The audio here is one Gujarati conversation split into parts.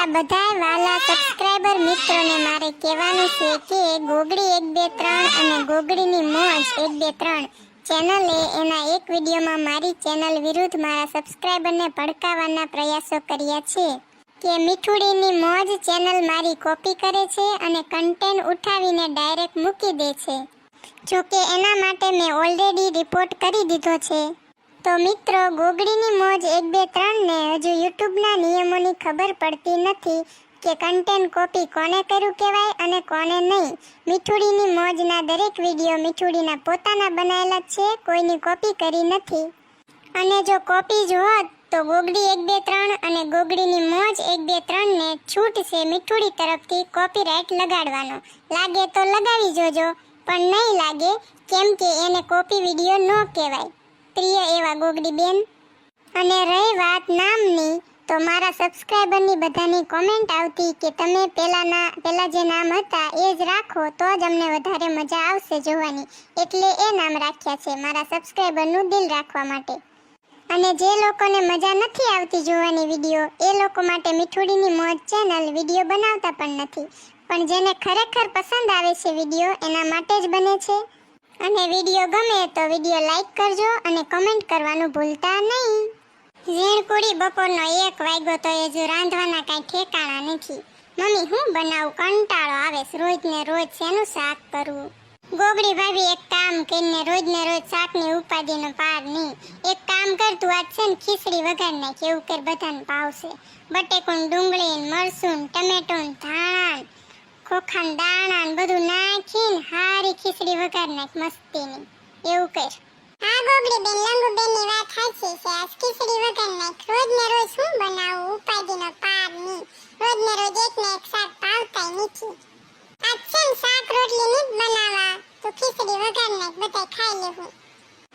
મારા બધાય વાલા સબસ્ક્રાઇબર મિત્રોને મારે કહેવાનું છે કે ગોગડી 1 2 3 અને ગોગડીની મોજ 1 2 3 ચેનલે એના એક વિડીયોમાં મારી ચેનલ વિરુદ્ધ મારા સબસ્ક્રાઇબરને ભડકાવવાના પ્રયાસો કર્યા છે કે મીઠુડીની મોજ ચેનલ મારી કોપી કરે છે અને કન્ટેન્ટ ઉઠાવીને ડાયરેક્ટ મૂકી દે છે। જોકે એના માટે મેં ઓલરેડી રિપોર્ટ કરી દીધો છે। તો મિત્રો, ગોગડીની મોજ 1 2 3 ને હજુ યુટ્યુબના નિયમોની ખબર પડતી નથી કે કન્ટેન્ટ કોપી કોને કર્યું કહેવાય અને કોને નહીં। મીઠુડીની મોજના દરેક વિડીયો મીઠુડીના પોતાના બનાવેલા છે, કોઈની કોપી કરી નથી। અને જો કોપી જ હોત તો ગોગડી 1 2 3 અને ગોગડીની મોજ 1 2 3 ને છૂટ છે મીઠુડી તરફથી કોપીરાઇટ લગાડવાનો। લાગે તો લગાવી જોજો, પણ નહીં લાગે, કેમ કે એને કોપી વિડીયો ન કહેવાય। પ્રિય એવા ગોગડી બેન, અને રહી વાત નામની, તો મારા સબસ્ક્રાઇબરની બધાની કોમેન્ટ આવતી કે તમે પહેલા જે નામ હતા એ જ રાખો તો જ અમને વધારે મજા આવશે જોવાની, એટલે એ નામ રાખ્યા છે મારા સબસ્ક્રાઇબરનું દિલ રાખવા માટે। અને જે લોકોને મજા નથી આવતી જોવાની વિડીયો, એ લોકો માટે મીઠુડીની મોજ ચેનલ વિડીયો બનાવતા પણ નથી, પણ જેને ખરેખર પસંદ આવે છે વિડીયો એના માટે જ બને છે। અને વિડીયો ગમે તો વિડીયો લાઈક કરજો અને કમેન્ટ કરવાનું ભૂલતા નહીં। ઝીણકુડી બપોરનો 1 વાગ્યો તો એ જો રાંધવાના કાંઈ ઠેકાણા નથી। મમ્મી હું બનાવું, કંટાળો આવે, રોજ ને રોજ શેનું શાક કરવું। ગોગડી ભાભી એક કામ કરીને રોજ ને રોજ શાકની ઉપાધિનો પાર નહીં। એક કામ કર, તું આજ છે ને ખીચડી વઘાર નાખ, એવું કર, બધાને ભાવશે। બટેકું, ડુંગળી, મરસું, ટમેટું, ધાણા, ખોખાન દાણા ને બધું નાખીને હારી ખીચડી વઘાર નાખ મસ્તીની, એવું કર। હા ગોગડી બેન, લંગુ બેનની વાત સાચી છે, આજ ખીચડી વઘાર નાખ। રોજ ને રોજ શું બનાવું, ઉપાધિનો પાર નહીં। રોજ ને રોજ એક ને એક શાક ભાવતાય નથી। આજ છે ને શાક રોટલી નહીં બનાવવા, તો ખીચડી વઘાર નાખ, બધાય ખાઈ લેવું।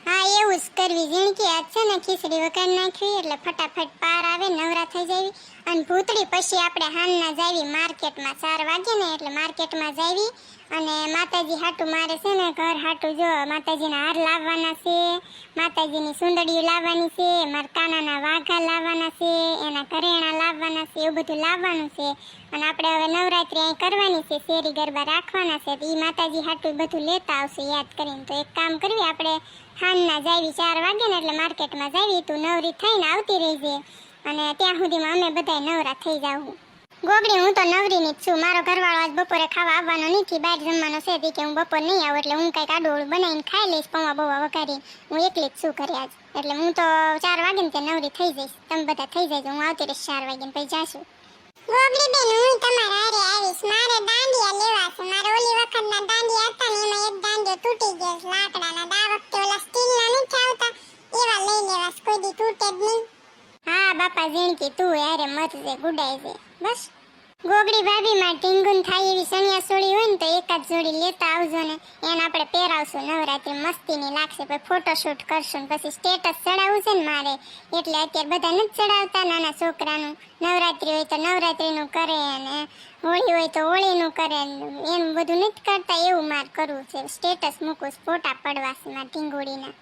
હા એવું જ કરવી ઝીણકી, આજ છે ને ખીચડી વઘાર નાખવી એટલે ફટાફટ પાર આવે, નવરા થઈ જાવી। અને ભૂતળી પછી આપણે હાનના જાવી માર્કેટમાં, 4 વાગે ને એટલે માર્કેટમાં જાવી અને માતાજી હાટું મારે છે ને ઘર હાટું જો માતાજીના હાર લાવવાના છે, માતાજીની સુંદડીઓ લાવવાની છે, મારા કાનાના વાઘા લાવવાના છે, એના ઘરેણા લાવવાના છે, એવું બધું લાવવાનું છે। અને આપણે હવે નવરાત્રી અહીં કરવાની છે, શેરી ગરબા રાખવાના છે, તો એ માતાજી હાટું બધું લેતા આવશે યાદ કરીને। તો એક કામ કરવી, આપણે હાનના જાવી 4 વાગે ને એટલે માર્કેટમાં જાવી, તું નવરી થઈને આવતી રહેજે અને ત્યાં સુધીમાં અમે બધા નવરા થઈ જાવું। ગોગડી, હું તો નવરીની જ છું, મારો ઘરવાળો આજ બપોરે ખાવા આવવાનો નથી, બહાર જમવાનો છે, કે હું બપોર નહીં આવું એટલે હું કંઈક આડોળું બનાવીને ખાઈ લઈશ, પૌવા બૌવા વઘારીને। હું એકલી જ છું ઘરે આજ, એટલે હું તો 4 વાગે ને ત્યાં નવરી થઈ જઈશ, તમે બધા થઈ જજો, હું આવતી રહીશ 4 વાગે પછી જાશું। ગોગડી બેન, હું તમારા હારે આવીશ, મારે દાંડિયા લેવા છે, મારે ઓલી વખતના દાંડિયા હતા ને એમાં એક દાંડિયો તૂટી ગયો છે લાકડાના, આ વખતે ઓલા સ્ટીલના નથી આવતા એવા લઈ લેવા, કોઈ દી તૂટે જ નહીં। હા બાપા ઝીણકી, તું યારે મરજે, ગુડાઈ છે બસ। ગોગડી ભાભીમાં ઢીંગુન થાય એવી સણિયા સોળી હોય ને તો એકાદ જોડી લેતા આવજો ને, એને આપણે પહેરાવશું, નવરાત્રી મસ્તીની લાગશે, પછી ફોટોશૂટ કરશું ને પછી સ્ટેટસ ચડાવવું છે ને મારે, એટલે અત્યારે બધા નથી ચડાવતા નાના છોકરાનું, નવરાત્રી હોય તો નવરાત્રીનું કરે અને હોળી હોય તો હોળીનું કરે, એમ બધું નથી કરતા, એવું મારે કરવું છે, સ્ટેટસ મૂકું, ફોટા પડવા છે મારા ઢીંગુડીના।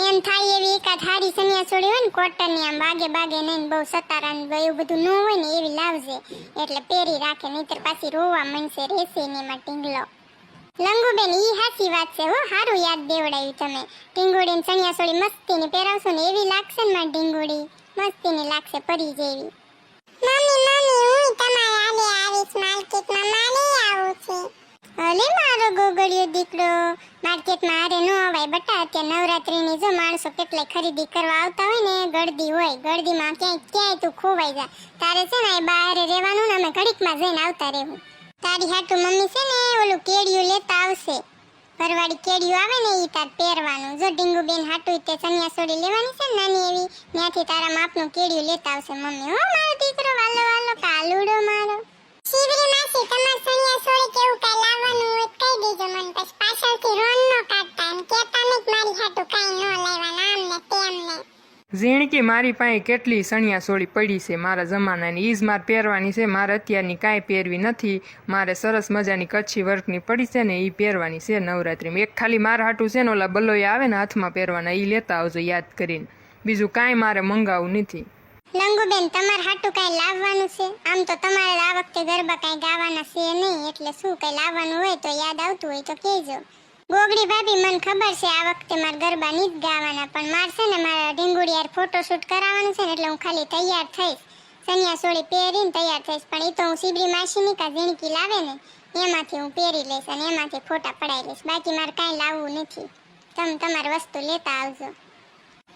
એમ થાય એવી એકાદ હારી સણિયા સોળી હોય ને કોટનની, આમ બાગે નહીં, બહુ સતારા એવું બધું ન હોય ને એવી લાવજે, એટલે પહેરી રાખે, નહીતર પાછી રોવા મનશે, રહેશે ને એમાં ઢીંગલો। લંગુબેન, ઈ હાચી વાત છે હો, હારું યાદ દેવડાવ્યું તમે। ઢીંગુડી ને સણિયા સોળી મસ્તીની પહેરાવશો ને એવી લાગશે ને મારી ઢીંગુડી, મસ્તીની લાગશે, પરી જેવી। મમ્મી હું તમારા આલે આવીશ માર્કેટમાં, મારે આવું છે। અલે મારો ગોગળિયો દીકરો, માર્કેટમાં હારે ન અવાય બટા, અત્યારે નવરાત્રીની જો માણસો કેટલાય ખરીદી કરવા આવતા હોય ને, ગળદી હોય, ગળદીમાં ક્યાંય તું ખોવાઈ જા, તારે છે ને બહાર રહેવાનું ને અમે ઘડીકમાં જઈને આવતા રહેવું। તારી હાટું મમ્મી છે ને ઓલું કેડિયું લેતા આવશે, ભરવાડી કેડિયું આવે ને એ તાર પહેરવાનું, જો ડીંગુબેન હાટું તે સણિયા સોળી લેવાની છે ને નાની એવી, ત્યાંથી તારા માપનું કેડિયું લેતા આવશે મમ્મી, હો મારો દીકરો વાલો વાલો કાલુડો મારો। શિવરી માસી, તમાર સણિયા સોળી કેવું કઈ લાવવાનું હોય કહી દેજો મને, પછી પાછળથી રોન નો કાઢતા અને કહેતા ને મારી હાટું કઈ ન લેવાના આમ ને તેમ ને। ઝીણકી, મારી પાસે કેટલી સણિયા સોળી પડી છે મારા જમાનાની, ઈ જ મારે પહેરવાની છે, મારે અત્યારની કાંઈ પહેરવી નથી, મારે સરસ મજાની કચ્છી વર્કની પડી છે ને એ પહેરવાની છે નવરાત્રીમાં। એક ખાલી મારા હાટું છે ને ઓલા બલોયા આવે ને હાથમાં પહેરવાના, એ લેતા આવજો યાદ કરીને, બીજું કાંઈ મારે મંગાવવું નથી। લંગુબેન, તમાર હાટું કઈ લાવવાનું છે? આમ તો તમારે આ વખતે ગરબા કાંઈ ગાવાના છે નહીં, એટલે શું કંઈ લાવવાનું હોય તો યાદ આવતું હોય તો કહેજો. ગોગડી ભાભી, મને ખબર છે આ વખતે મારા ગરબા નહીં જ ગાવાના, પણ મારે છે ને મારા ઢીંગુડિયાર ફોટોશૂટ કરાવવાનું છે ને, એટલે હું ખાલી તૈયાર થઈશ, સનિયા સોળી પહેરીને તૈયાર થઈશ. પણ એ તો હું સીબરી માસીની કા ઝીણકી લાવે ને એમાંથી હું પહેરી લઈશ અને એમાંથી ફોટા પડાવી લઈશ. બાકી મારે કાંઈ લાવવું નથી. તમે તમારી વસ્તુ લેતા આવજો.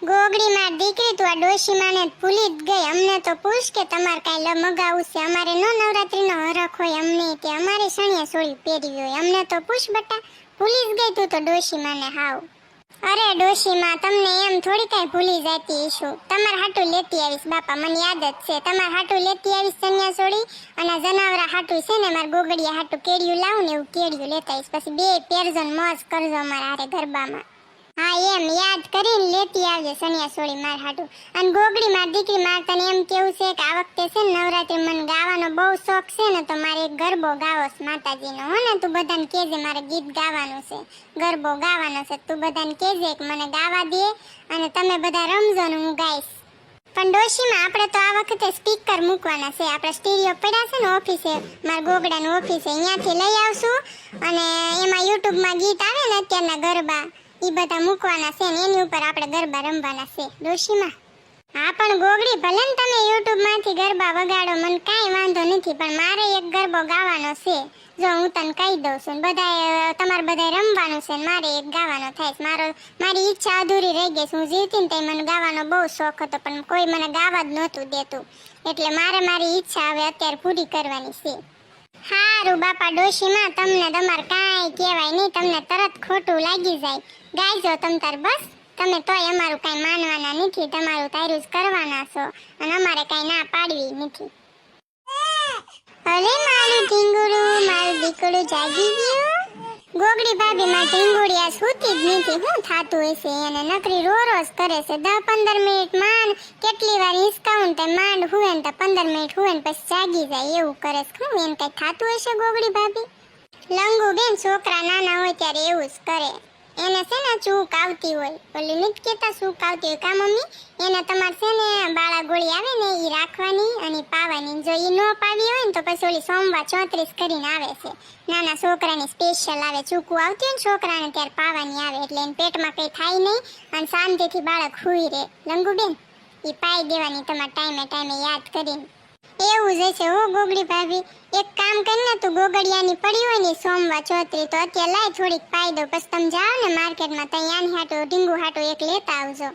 ગોગડી માર દીકરી, તું આ ડોશીમાને ભૂલી જ ગઈ. અમને તો પૂછ કે તમારે કાંઈ મગાવું છે. અમારે નો નવરાત્રીનો હરખ હોય અમને, તે અમારે સણિયા સોળી પહેરવી હોય. અમને તો પૂછ બટા, ભૂલી જ ગઈ તું તો ડોશીમાને હાવ. અરે ડોશીમાં, તમને એમ થોડી કાંઈ ભૂલી જતી ઈશું. તમારે હાટું લેતી આવીશ બાપા, મને યાદ જ છે. તમારે હાટું લેતી આવીશ સન્યા સોળી, અને જનાવરા હાટું છે ને મારા ગોગડિયા હાટું કેડિયું લાવું ને એવું કેડિયું લેતા આવીશ. પછી બે પહેરજો ને મોજ કરજો અમારા હારે ગરબામાં. હા, એમ યાદ કરીને લેતી આવજે સનિયા સોળી માર હાટું. અને ગોગડી માર દીકરી, માર તને એમ કેવું છે કે આ વખતે છે ને નવરાત્રી મને ગાવાનો બહુ શોખ છે ને, તો મારે એક ગરબો ગાવો છે માતાજીનો. હો ને, તું બધાને કહેજે મારે ગીત ગાવાનું છે, ગરબો ગાવાનો છે. તું બધાને કહેજે કે મને ગાવા દે અને તમે બધા રમજો ને હું ગાઈશ. પણ ડોશીમાં, આપણે તો આ વખતે સ્પીકર મૂકવાના છે. આપણે સ્ટીરિયો પડ્યા છે ને ઓફિસે, મારા ગોગડાનું ઓફિસ છે, અહીંયાથી લઈ આવશું અને એમાં યુટ્યુબમાં ગીત આવે ને અત્યારના ગરબા, ઈ બધા મૂકવાના છે ને એની ઉપર આપણે ગરબા રમવાના છે ડોશીમાં. હા પણ ગોગડી, ભલે ને તમે યુટ્યુબ માંથી ગરબા વગાડો, મને કાંઈ વાંધો નથી, પણ મારે એક ગરબો ગાવાનો છે. જો હું તને કહી દઉં છું, બધાએ તમારે બધાએ રમવાનું છે, મારે એક ગાવાનો થાય છે. મારી ઈચ્છા અધૂરી રહી ગઈ છે. હું જીવતી ને તે મને ગાવાનો બહુ શોખ હતો, પણ કોઈ મને ગાવા જ નહોતું દેતું, એટલે મારી ઈચ્છા હવે અત્યારે પૂરી કરવાની છે. હારું બાપા ડોશીમાં, તમને તમારે કાંઈ કહેવાય નહીં, તમને તરત ખોટું લાગી જાય. ગાયજો તમ તાર બસ. તમે તોય અમારું કાંઈ માનવાના નથી, તમારું તાર્યું જ કરવાના છો, અને અમારે કાંઈ ના પાડવી નથી. અરે મારું ઢીંગુડું, મારું દીકડું જાગી ગયું. ગોગડી ભાભી, મારી ઢીંગુડિયા સૂતી જ નથી. શું થાતું હશે એને? નકરી રોજ કરે છે. 10-15 મિનિટ માંડ, કેટલી વાર હિસકાવું તે માંડ હુએ ને 15 મિનિટ હુએ ને પછી જાગી જાય, એવું કરે છે. શું એને કઈ થાતું હશે ગોગડી ભાભી? લંગુ બેન, છોકરા નાના હોય ત્યારે એવું જ કરે. એને છે ને ચૂક આવતી હોય, ઓલી નથી કહેતા ચૂક આવતી હોય કા મમ્મી? એને તમારે છે ને બાળા ગોળી આવે ને એ રાખવાની અને પાવાની. જો એ ન પાવી હોય ને તો પછી ઓલી સોમવાર 34 કરીને આવે છે, નાના છોકરાની સ્પેશિયલ આવે. ચૂકું આવતી હોય ને છોકરાને ત્યારે પાવાની આવે, એટલે એને પેટમાં કંઈ થાય નહીં અને શાંતિથી બાળક હુઈ રહે. લંગુબેન, એ પાઈ દેવાની તમારે ટાઈમે ટાઈમે યાદ કરીને. એવું જ હશે હો ગોગડી ભાભી. એક કામ કરીને, તું ગોગડિયાની પડી હોય ને સોમવાર 34, તો અત્યારે લાય થોડીક પાઈ દો, પછી તમે જાઓ ને માર્કેટમાં, ત્યાં આની હાટું ઢીંગુ હાટું એક લેતા આવજો.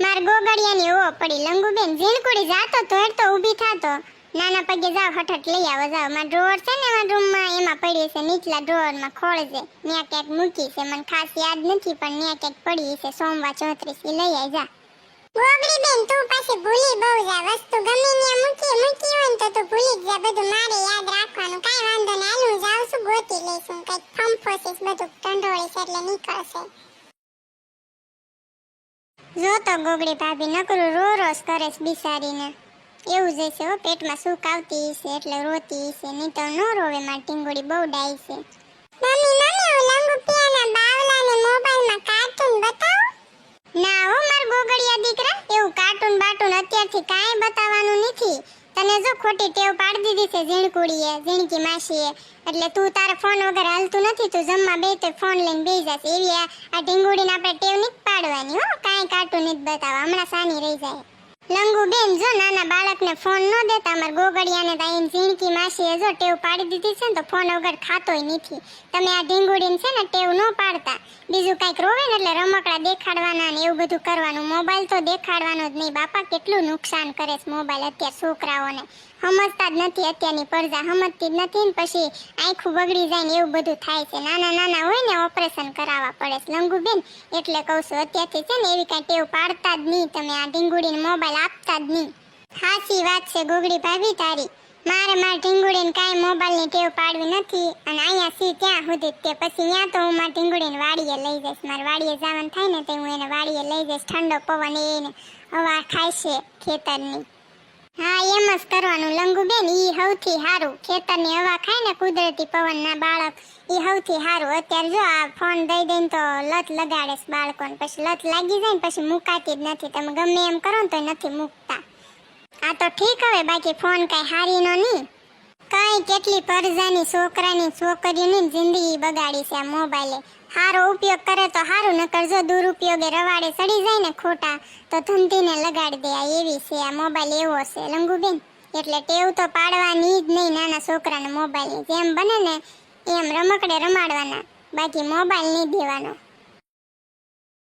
માર ગોગડિયાની ઓ પડી. લંગુબેન, ઝીણકુડી જાતો તો હેડતો ઊભી થાતો, નાના પગે જાવ, હઠઠ લઈ આવો જાવ. મારા ડ્રોવર છે ને મારા રૂમમાં, એમાં પડી છે નીચલા ડ્રોવરમાં, ખોળજે ત્યાં ક્યાંક મૂકી છે, મને ખાસ યાદ નથી, પણ ત્યાં ક્યાંક પડી છે સોમવાર 34, એ લઈ આવી જા. ગોગડી બેન, તું પાછી ભૂલી બહુ જા. વસ્તુ ગમે ને મૂકી હોય ને તો તું ભૂલી જ જા. બધું મારે યાદ રાખવાનું. કાંઈ વાંધો ને, હાલ હું જાઉં છું, ગોતી લઈશું. કંઈક ફંફોસીસ બધું ટંડોળીશ એટલે નીકળશે. જો તો ગોગડી ભાભી નકરું રોજ કરે છે બિસારીને. એવું જ હશે હો, પેટમાં સુખ આવતી હશે એટલે રોતી હશે, નહીં તો ન રોવે. મારી ટીંગોડી બહુ ડાઈ છે. મમ્મી, હું લંગુ પિયાના બાવલાને મોબાઈલમાં કાર્ટૂન બતાવું? ના હો માર ગોગડિયા દીકરા, એવું કાર્ટૂન બાટૂન અત્યારથી કાંઈ બતાવવાનું નથી. તને જો ખોટી ટેવ પાડી દીધી છે ઝીણકુડીએ, ઝીણકી માસીએ, એટલે તું તારા ફોન વગર હાલતું નથી. તું જમવા બે તો ફોન લઈને બેસી જશે. એવી આ ઢીંગુડીને આપણે ટેવ નથી પાડવાની હો, કાંઈ કાર્ટૂન નથી બતાવવા, હમણાં સાની રહી જાય. લંગુ બેન, જો નાના બાળકને ફોન ન દેતા. અમાર ગોગડિયાને તો એની ઝીણકી માસીએ જો ટેવ પાડી દીધી છે ને, તો ફોન વગર ખાતોય નથી. તમે આ ઢીંગુડીને છે ને ટેવ ન પાડતા. બીજું કાંઈક રોવે ને એટલે રમકડા દેખાડવાના ને એવું બધું કરવાનું. મોબાઈલ તો દેખાડવાનો જ નહીં. બાપા, કેટલું નુકસાન કરે છે મોબાઈલ અત્યારે છોકરાઓને. સમજતા જ નથી, અત્યારની પરજા સમજતી જ નથી ને પછી આંખું બગડી જાય ને એવું બધું થાય છે. નાના હોય ને ઓપરેશન કરાવવા પડે છે લંગુબેન, એટલે કહું છું અત્યારથી છે ને એવી કાંઈ ટેવ પાડતા જ નહીં. તમે આ ઢીંગુડીને મોબાઈલ આપતા જ નહીં. સાચી વાત છે ગોગડી ભાભી તારી. મારે મારી ઢીંગુડીને કાંઈ મોબાઈલની ટેવ પાડવી નથી, અને અહીંયા સી ત્યાં સુધી તે પછી ત્યાં તો હું મારી ઢીંગુડીને વાડીએ લઈ જઈશ. મારે વાડીએ જવાનું થાય ને તો હું એને વાડીએ લઈ જઈશ. ઠંડો પવન એને હવા ખાય છે ખેતરની. હા, એમ જ કરવાનું લંગુબેન, ઈ સૌથી સારું. ખેતરની હવા ખાય ને કુદરતી પવનના બાળક, ઈ સૌથી સારું. અત્યારે જો આ ફોન દઈ દઈને તો લત લગાડે છે બાળકોને, પછી લત લાગી જાય ને પછી મુકાતી જ નથી. તમે ગમે એમ કરો ને તો નથી મૂકતા. આ તો ઠીક હવે, બાકી ફોન કઈ હારીનો નહીં. કઈ કેટલી પરજાની છોકરાની છોકરીઓની જિંદગી બગાડી છે આ મોબાઈલે. સારો ઉપયોગ કરે તો સારું, નકર જો દુરુપયોગે રવાડે ચડી જાય ને ખોટા તો ધમધીને લગાડી દે. આ એવી છે આ મોબાઈલ, એવો છે લંગુબેન. એટલે ટેવ તો પાડવાની જ નહીં નાના છોકરાને મોબાઈલની. જેમ બને ને એમ રમકડે રમાડવાના, બાકી મોબાઈલ નહીં દેવાનો.